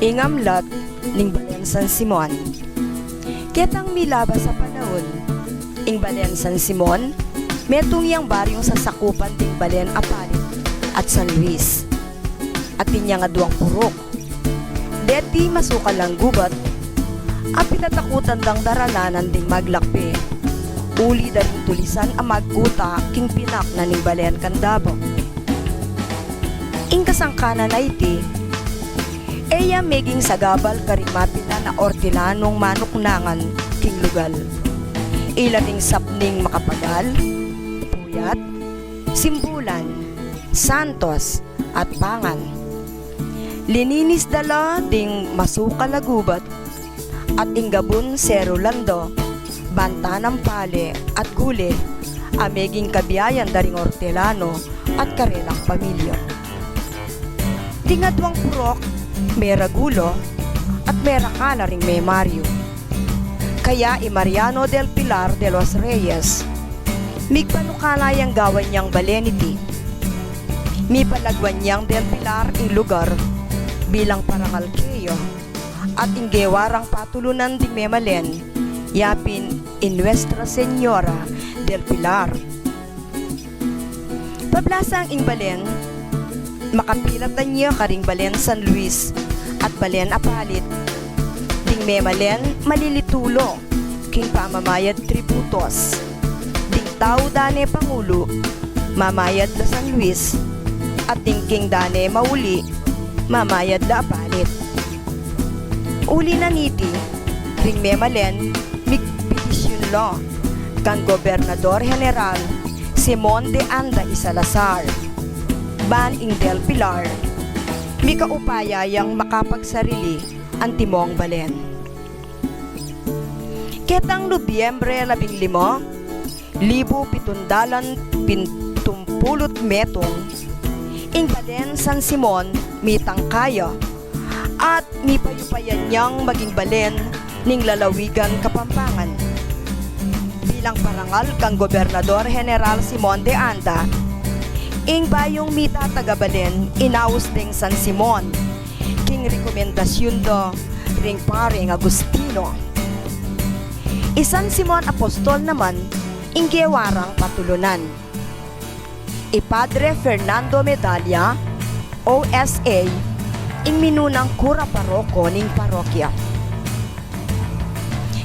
Ingamlat ning Balen San Simon. Ketang milaba sa panahon, ing Balen San Simon, metong yang baryong sasakupan ding Balen Apalit at San Luis. At tinya nga duwang purok. Deti masukal lang gubat, at pinatakutan dang darananan ding maglakpe. Uli daring tulisan ang magkuta king pinak na ning Balen Candabo. Ing kasangkanan na iti, eya meging sagabal karimapila na ortilanong manuknangan king lugal. Ilaning sapning makapagal, puyat, simbulan, santos, at pangan. Lininis dala ding masukal na gubat at inggabon sero lando, banta ng pale at gule, ameging kabiyayan daring ortelano at karelang pamilya. Tingadwang purok, mera gulo, at mera kala ring may Mario. Kaya Mariano del Pilar de los Reyes, migpanukalayang gawan niyang baleniti. Mi palagwan niyang del Pilar ing lugar bilang parangalkeyo at inggewarang patulunan ding memalen, yapin in Nuestra Señora del Pilar. Pablasang ing Balen, makapilatan niya karing Balen San Luis at Balen Apalit, ding memalen malilitulo, king pamamayad tributos, ding tao dane Pangulo, mamayad la San Luis, at ding king dane mauli, mamayad la Apalit. Uli na niti, ring memalen, migpetisyon lo, kang Gobernador General Simon de Anda y Salazar, ban ing del Pilar, mikaupaya yang makapagsarili ang timong Balen. Ketang Nobyembre 15, 1770 metong, ing Balen San Simon mitang kaya at mipayupayan niyang maging Balen ning lalawigan Kapampangan. Bilang parangal kang Gobernador General Simon de Anda, ing bayong mita taga Balen inaus ding San Simon, king rekomendasyon do ring paring Agustino. Isan Simon Apostol naman ing gewarang patulunan. Ipadre Fernando Medalla, OSA, ing minunang kura paroko ning parokya.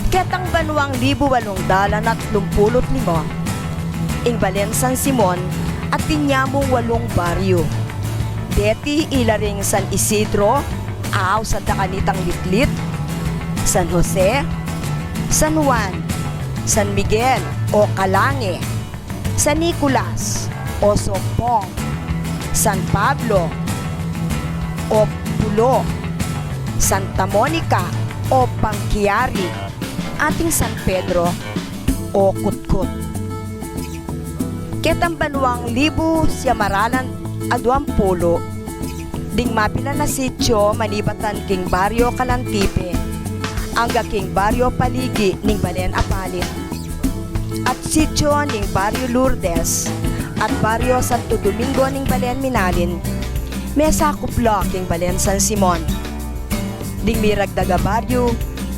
Ketang Banwang 1885, ing Balen San Simon at tinyamong 8 baryo. Deti ilaring San Isidro, aw sa Dakanitang Litlit, San Jose, San Juan, San Miguel o Kalange, San Nicolas o Sompong, San Pablo o Pulo, Santa Monica o Pangkiari, ating San Pedro o Kutkut. Ketang Banwang 1920, ding mapila na sityo manibatan king Baryo Kalantipe, angga king Baryo Paligi ning Balen Apalit, at sityo ning Baryo Lourdes at Baryo Santo Domingo ning Balen Minalin, may sakuplo king Balen San Simon. Ding miragdaga baryo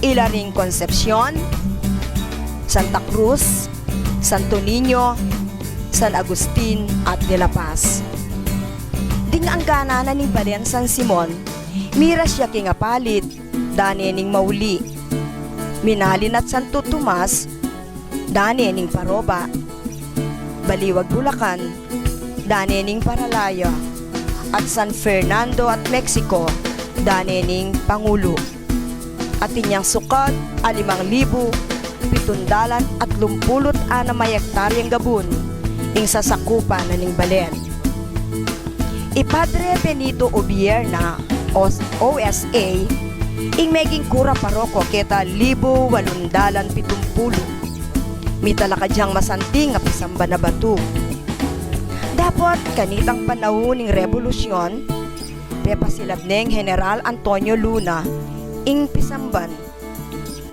ilaring Concepcion, Santa Cruz, Santo Niño, San Agustin at De La Paz. Ding ang gana na ning Balen San Simon, mira siya king Apalit, dane ning Mauli, Minalin at Santo Tomas, dane ning Paroba, Baliwag Bulacan, dane ning Paralaya, at San Fernando at Mexico, dane ning Pangulo. At inyang sukad 5,736 hektaryang gabon ing sasakupan na ning Balen. Ipadre Benito Obierna, OSA, ing meging kura paroko keta 1870. Mitalakadyang masanting nga pisamba na batu. Dapat kanitang panahon ning revolusyon, pepasilab ning General Antonio Luna ing pisamban.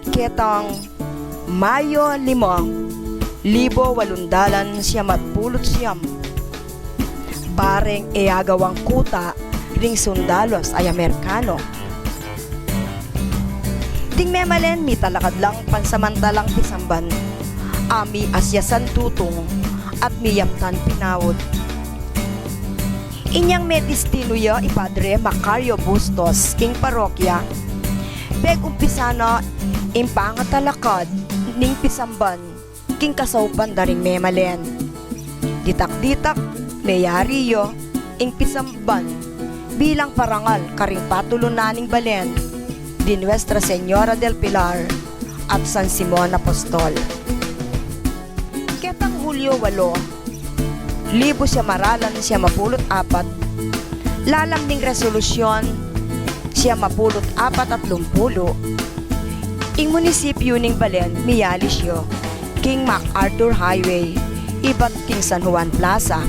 Ketang Mayo 5, 1870, bareng eagawang kuta ring sundalos ay Amerikano. Ding memalen mi talakad lang pansamantalang pisamban. Ami asyasan tutong at miyaptan pinawod. Inyang may destino ya ipadre Macario Bustos king parokya. Peg umpisa na impangatalakad ning pisamban king kasauban daring memalen. Ditak-ditak mayari yo ing pisamban bilang parangal karing patulunaning balen di Nuestra Señora del Pilar at San Simon Apostol. Ketang Hulyo 8, libo siya maralan siya mapulot apat, lalam ning resolusyon siya mapulot apat at lumpulo, ing munisipyo ning Balen Miyalisyo, King MacArthur Highway, ibat King San Juan Plaza.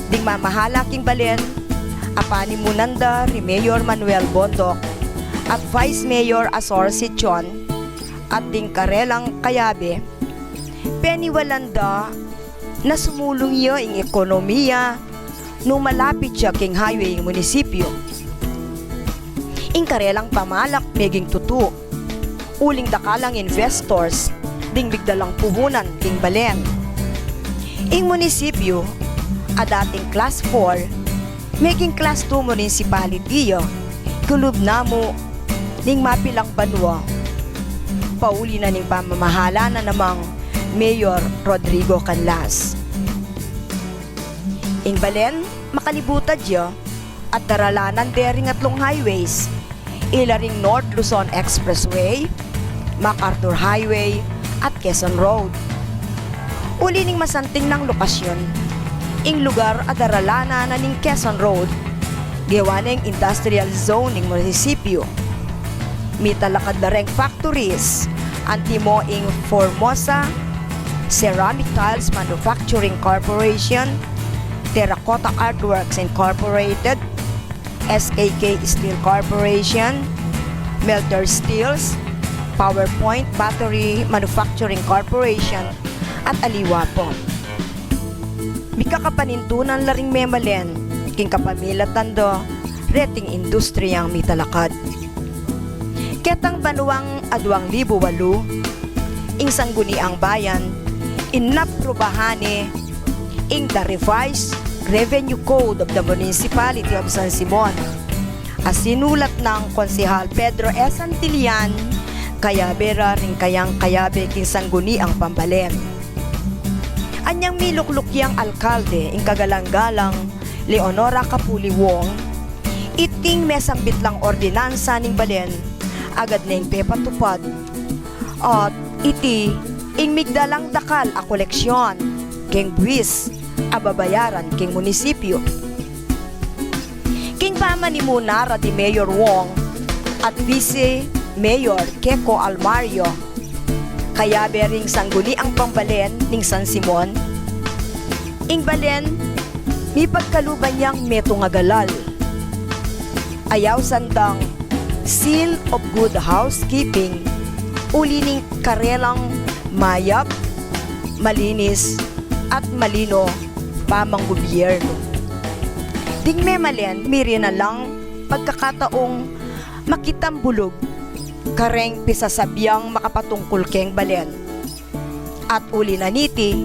Ding mamahala king Balen, apani munanda ri Mayor Manuel Bondok at Vice Mayor Azor Sichon at ding Karelang Kayabe, peniwalanda na sumulong iyo ing ekonomiya nung malapit siya king highway ing munisipyo. Ing Karelang pamalak meging tutu, uling dakalang investors ding bigdalang puhunan king Balen. Ing munisipyo a dating class 4 meging class 2 municipality yo, kulub namo ning mapilang banwa. Pauli na ning pamamahala na namang Mayor Rodrigo Canlas. Ing Balen makalibutad yo at daralanan dering atlong highways, ilaring North Luzon Expressway, MacArthur Highway at Quezon Road. Uli ning masanting ng lokasyon, ing lugar at daralanan na ning Quezon Road, gawa ning industrial zone ning munisipyo. Mitalakad na reng factories, antimo ing Formosa Ceramic Tiles Manufacturing Corporation, Terracotta Artworks Incorporated, SKK Steel Corporation, Melter Steels, PowerPoint Battery Manufacturing Corporation, at aliwa po. Mika kapanintunan laring memalen, king kapamila tando, reting industriyang mitalakad. Ketang banuang adwang libo 8, ing sangguni ang bayan, inaprobahane, ing the revised Revenue Code of the Municipality of San Simon, as sinulat ng Konsehal Pedro S. Antillan, Kayabera ring kayang kayabe king sangguni ang Pambalen. Anyang miluklukyang alkalde ing kagalang-galang Leonora Capuliwong, iting mesang bitlang ordinansa ning Balen, agad na ing pepatupad, at iti ing migdalang dakal a koleksyon king buwis a babayaran king munisipyo. King pamanimunara di Mayor Wong at Vice Mayor Keko Almario, kaya bering sangguni ang Pambalen ning San Simon. Ing Balen mi pagkaluban niyang meto nga galal, ayaw sandang Seal of Good Housekeeping, uli ning Karelang mayap, malinis at malino pamang gobyerno. Ding memalen miri na lang pagkakataong makitambulog kareng pisasabyang makapatungkol keng Balen. At uli na niti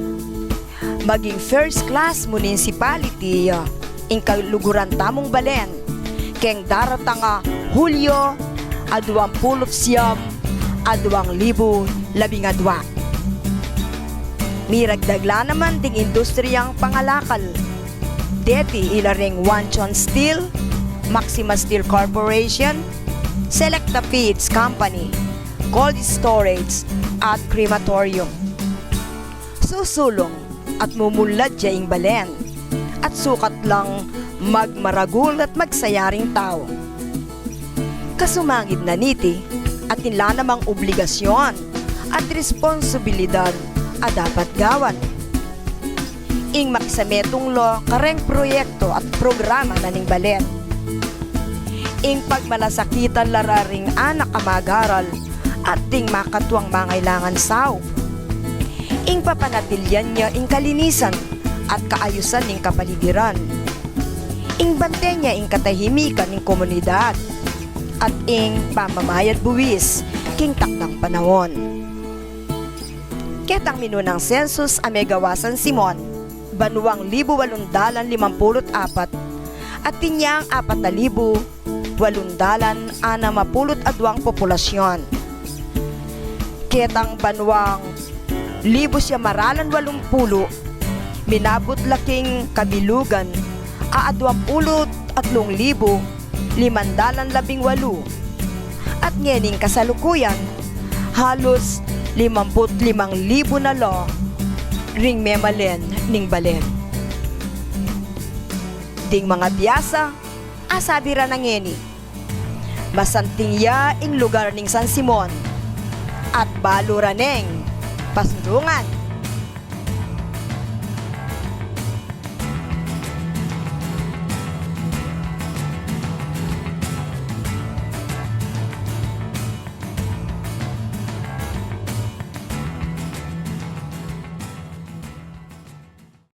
maging first class municipality ing kaluguran tamong Balen keng daratanga Hulyo 29, 2012. Miragdagla naman ding industriyang pangalakal. Deti ilaring Wanchon Steel, Maxima Steel Corporation, Selecta Feeds Company, Cold Storage at Crematorium. Susulong at mumulad siya ing Balen at sukat lang magmaragul at magsayaring tao. Kasumangid na niti at nila namang obligasyon at responsibilidad a dapat gawan. Ing makisametong lo kareng proyekto at programa na ning Balen. Ing pagmalasakitan lararing anak amagaral at ding makatuang mangailangan sao. Ing papanatilyan niya ing kalinisan at kaayusan ning kapaligiran. Ing bante niya ing katahimikan ning komunidad at ing pamamayad buwis king takdang panahon. Ketang minunang sensus amegawasan Simon, banuang 1,854 at tinyang 4,862 populasyon. Ketang banuang 1,780 minabot laking kabilugan a 23,518 at ngening kasalukuyan halos 55,000 na lo ring memalen ning balen. Ding mga biyasa, asabi ra na ngeni, masanting ya ing lugar ning San Simon at balo ra neng pasurungan